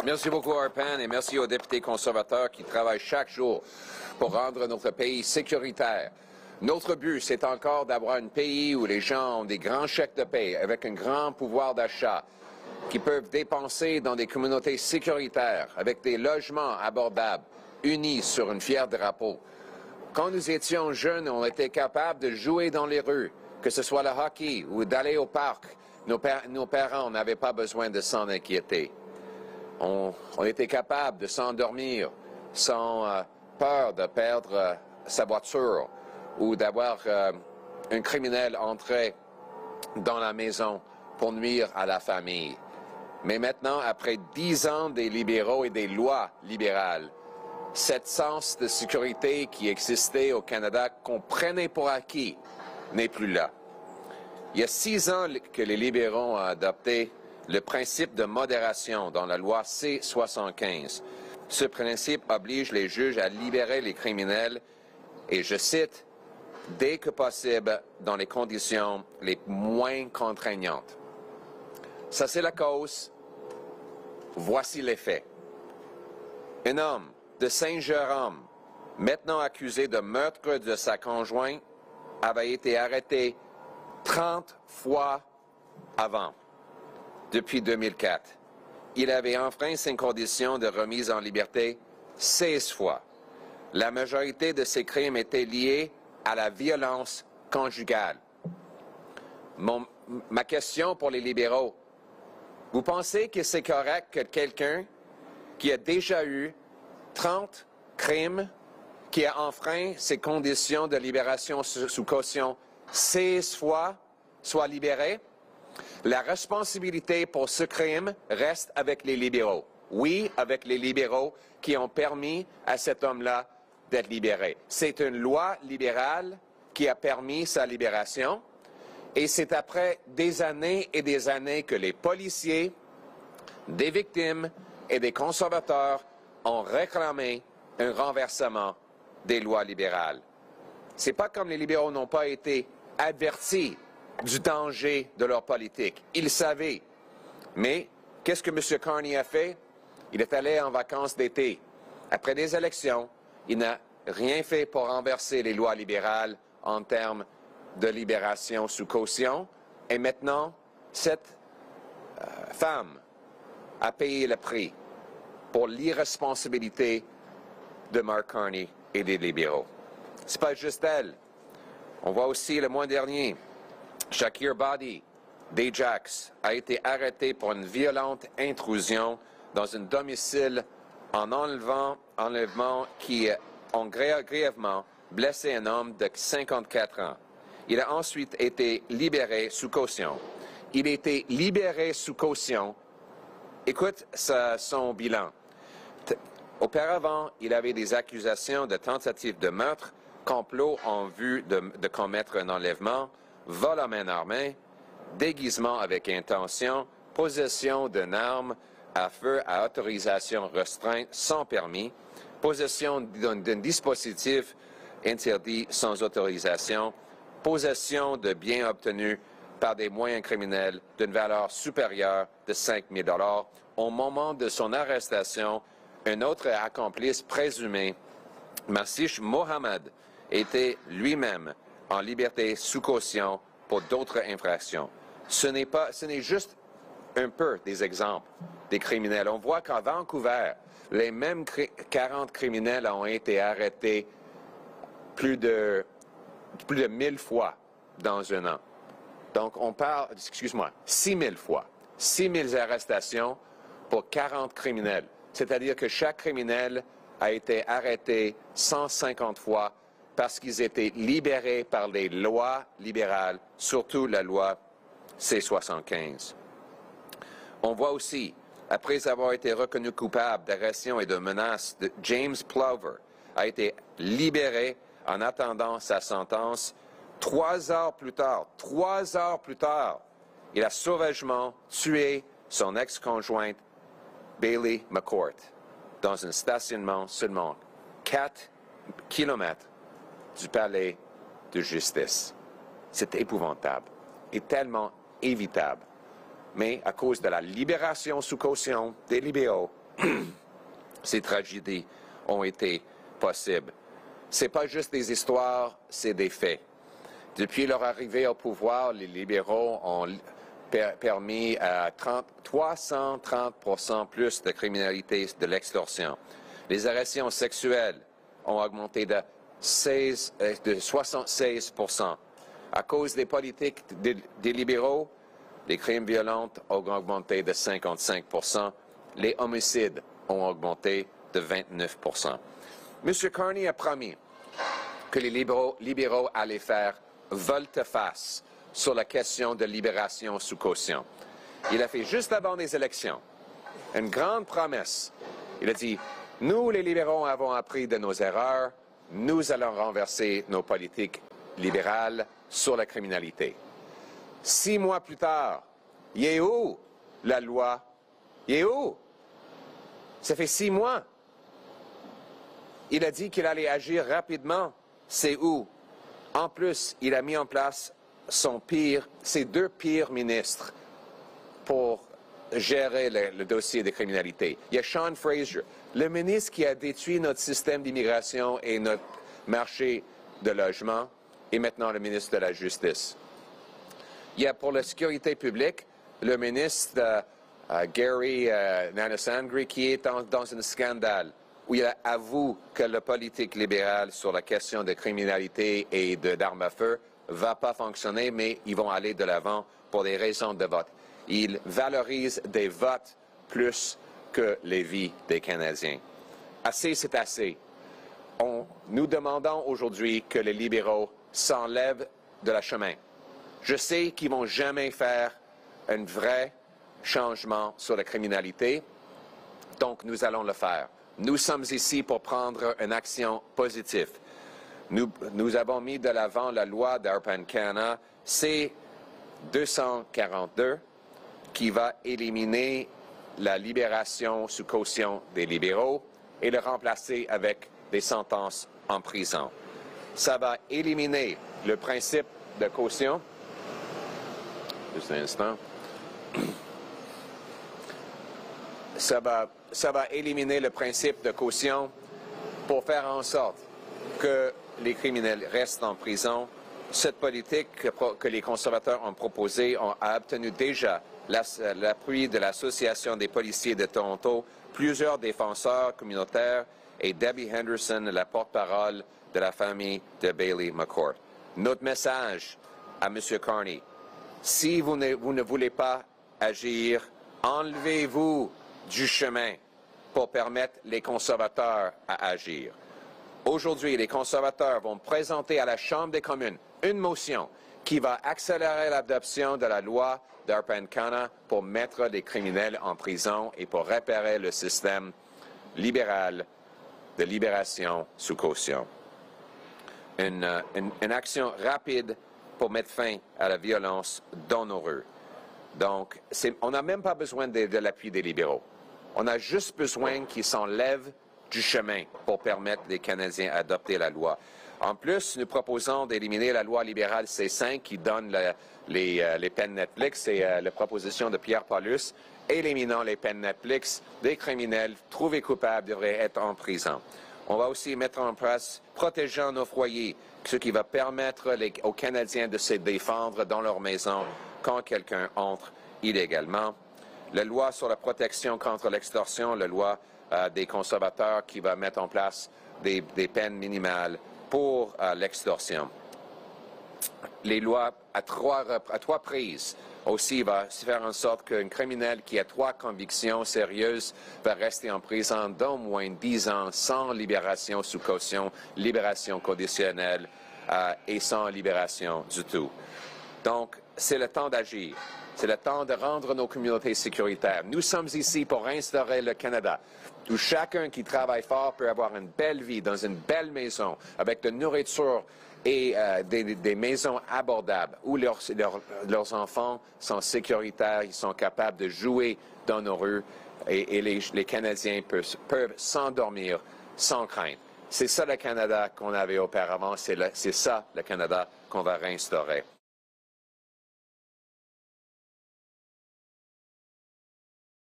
Merci beaucoup, Arpan, et merci aux députés conservateurs qui travaillent chaque jour pour rendre notre pays sécuritaire. Notre but, c'est encore d'avoir un pays où les gens ont des grands chèques de paie avec un grand pouvoir d'achat, qui peuvent dépenser dans des communautés sécuritaires, avec des logements abordables, unis sur une fière drapeau. Quand nous étions jeunes, on était capables de jouer dans les rues, que ce soit le hockey ou d'aller au parc. Nos parents n'avaient pas besoin de s'en inquiéter. On était capable de s'endormir sans peur de perdre sa voiture ou d'avoir un criminel entrer dans la maison pour nuire à la famille. Mais maintenant, après 10 ans des libéraux et des lois libérales, cette sens de sécurité qui existait au Canada, qu'on prenait pour acquis, n'est plus là. Il y a 6 ans que les libéraux ont adopté le principe de modération dans la loi C-75. Ce principe oblige les juges à libérer les criminels, et je cite, « dès que possible, dans les conditions les moins contraignantes ». Ça, c'est la cause. Voici les faits. Un homme de Saint-Jérôme, maintenant accusé de meurtre de sa conjointe, avait été arrêté 30 fois avant, depuis 2004. Il avait enfreint ses conditions de remise en liberté 16 fois. La majorité de ces crimes étaient liés à la violence conjugale. Ma question pour les libéraux, vous pensez que c'est correct que quelqu'un qui a déjà eu 30 crimes, qui a enfreint ses conditions de libération sous caution 16 fois, soit libéré? La responsabilité pour ce crime reste avec les libéraux. Oui, avec les libéraux qui ont permis à cet homme-là d'être libéré. C'est une loi libérale qui a permis sa libération, et c'est après des années et des années que les policiers, des victimes et des conservateurs ont réclamé un renversement des lois libérales. C'est pas comme les libéraux n'ont pas été avertis du danger de leur politique. Ils savaient. Mais qu'est-ce que M. Carney a fait? Il est allé en vacances d'été. Après des élections, il n'a rien fait pour renverser les lois libérales en termes de libération sous caution. Et maintenant, cette femme a payé le prix pour l'irresponsabilité de Mark Carney et des libéraux. Ce n'est pas juste elle. On voit aussi le mois dernier, Shakir Badi, d'Ajax, a été arrêté pour une violente intrusion dans un domicile en enlèvement qui ont grièvement blessé un homme de 54 ans. Il a ensuite été libéré sous caution. Il a été libéré sous caution. Écoute son bilan. Auparavant, il avait des accusations de tentative de meurtre, complot en vue de commettre un enlèvement, vol à main armée, déguisement avec intention, possession d'une arme à feu à autorisation restreinte sans permis, possession d'un dispositif interdit sans autorisation, possession de biens obtenus par des moyens criminels d'une valeur supérieure de 5 000 $. Au moment de son arrestation, un autre accomplice présumé, Masish Mohamed, était lui-même en liberté sous caution pour d'autres infractions. Ce n'est juste un peu des exemples des criminels. On voit qu'à Vancouver, les mêmes 40 criminels ont été arrêtés plus de 1000 fois dans un an. Donc, on parle, 6 000 fois. 6 000 arrestations pour 40 criminels. C'est-à-dire que chaque criminel a été arrêté 150 fois parce qu'ils étaient libérés par les lois libérales, surtout la loi C-75. On voit aussi, après avoir été reconnu coupable d'agression et de menaces, James Plover a été libéré en attendant sa sentence. 3 heures plus tard, il a sauvagement tué son ex-conjointe Bailey McCourt dans un stationnement seulement 4 kilomètres du palais de justice. C'est épouvantable et tellement évitable. Mais à cause de la libération sous caution des libéraux, ces tragédies ont été possibles. Ce n'est pas juste des histoires, c'est des faits. Depuis leur arrivée au pouvoir, les libéraux ont permis à 330% plus de criminalité de l'extorsion. Les agressions sexuelles ont augmenté de 76%. À cause des politiques des libéraux, les crimes violents ont augmenté de 55%. Les homicides ont augmenté de 29%. M. Carney a promis que les libéraux allaient faire volte-face sur la question de libération sous caution. Il a fait juste avant les élections une grande promesse. Il a dit, nous les libéraux avons appris de nos erreurs, nous allons renverser nos politiques libérales sur la criminalité. 6 mois plus tard, il est où la loi? Il est où? Ça fait 6 mois. Il a dit qu'il allait agir rapidement. C'est où? En plus, il a mis en place ses 2 pires ministres pour gérer le dossier de criminalité. Il y a Sean Fraser, le ministre qui a détruit notre système d'immigration et notre marché de logement, et maintenant le ministre de la Justice. Il y a pour la sécurité publique le ministre Gary Nanasangri qui est dans un scandale où il avoue que la politique libérale sur la question de criminalité et d'armes à feu ne va pas fonctionner, mais ils vont aller de l'avant pour des raisons de vote. Ils valorisent des votes plus que les vies des Canadiens. Assez, c'est assez. Nous demandons aujourd'hui que les libéraux s'enlèvent de la chemin. Je sais qu'ils ne vont jamais faire un vrai changement sur la criminalité, donc nous allons le faire. Nous sommes ici pour prendre une action positive. Nous avons mis de l'avant la loi d'Arpancana C-242 qui va éliminer la libération sous caution des libéraux et le remplacer avec des sentences en prison. Ça va éliminer le principe de caution. Juste un instant. Ça va éliminer le principe de caution pour faire en sorte que les criminels restent en prison. Cette politique que les conservateurs ont proposée a obtenu déjà l'appui de l'Association des policiers de Toronto, plusieurs défenseurs communautaires et Debbie Henderson, la porte-parole de la famille de Bailey McCourt. Notre message à M. Carney, si vous ne voulez pas agir, enlevez-vous du chemin pour permettre les conservateurs à agir. Aujourd'hui, les conservateurs vont présenter à la Chambre des communes une motion qui va accélérer l'adoption de la loi d'Arpancana pour mettre les criminels en prison et pour réparer le système libéral de libération sous caution. Une action rapide pour mettre fin à la violence dans nos rues. Donc, on n'a même pas besoin de l'appui des libéraux. On a juste besoin qu'ils s'enlèvent du chemin pour permettre les Canadiens à adopter la loi. En plus, nous proposons d'éliminer la loi libérale C5 qui donne les peines Netflix. C'est la proposition de Pierre Paulus. Éliminant les peines Netflix, des criminels trouvés coupables devraient être en prison. On va aussi mettre en place protégeant nos foyers, ce qui va permettre aux Canadiens de se défendre dans leur maison quand quelqu'un entre illégalement. La loi sur la protection contre l'extorsion, la loi des conservateurs qui va mettre en place des peines minimales pour l'extorsion. Les lois à trois prises aussi va faire en sorte qu'un criminel qui a 3 convictions sérieuses va rester en prison d'au moins 10 ans sans libération sous caution, libération conditionnelle et sans libération du tout. Donc, c'est le temps d'agir. C'est le temps de rendre nos communautés sécuritaires. Nous sommes ici pour instaurer le Canada, où chacun qui travaille fort peut avoir une belle vie dans une belle maison, avec de nourriture et des maisons abordables, où leurs enfants sont sécuritaires, ils sont capables de jouer dans nos rues et les Canadiens peuvent s'endormir sans crainte. C'est ça le Canada qu'on avait auparavant, c'est ça le Canada qu'on va réinstaurer.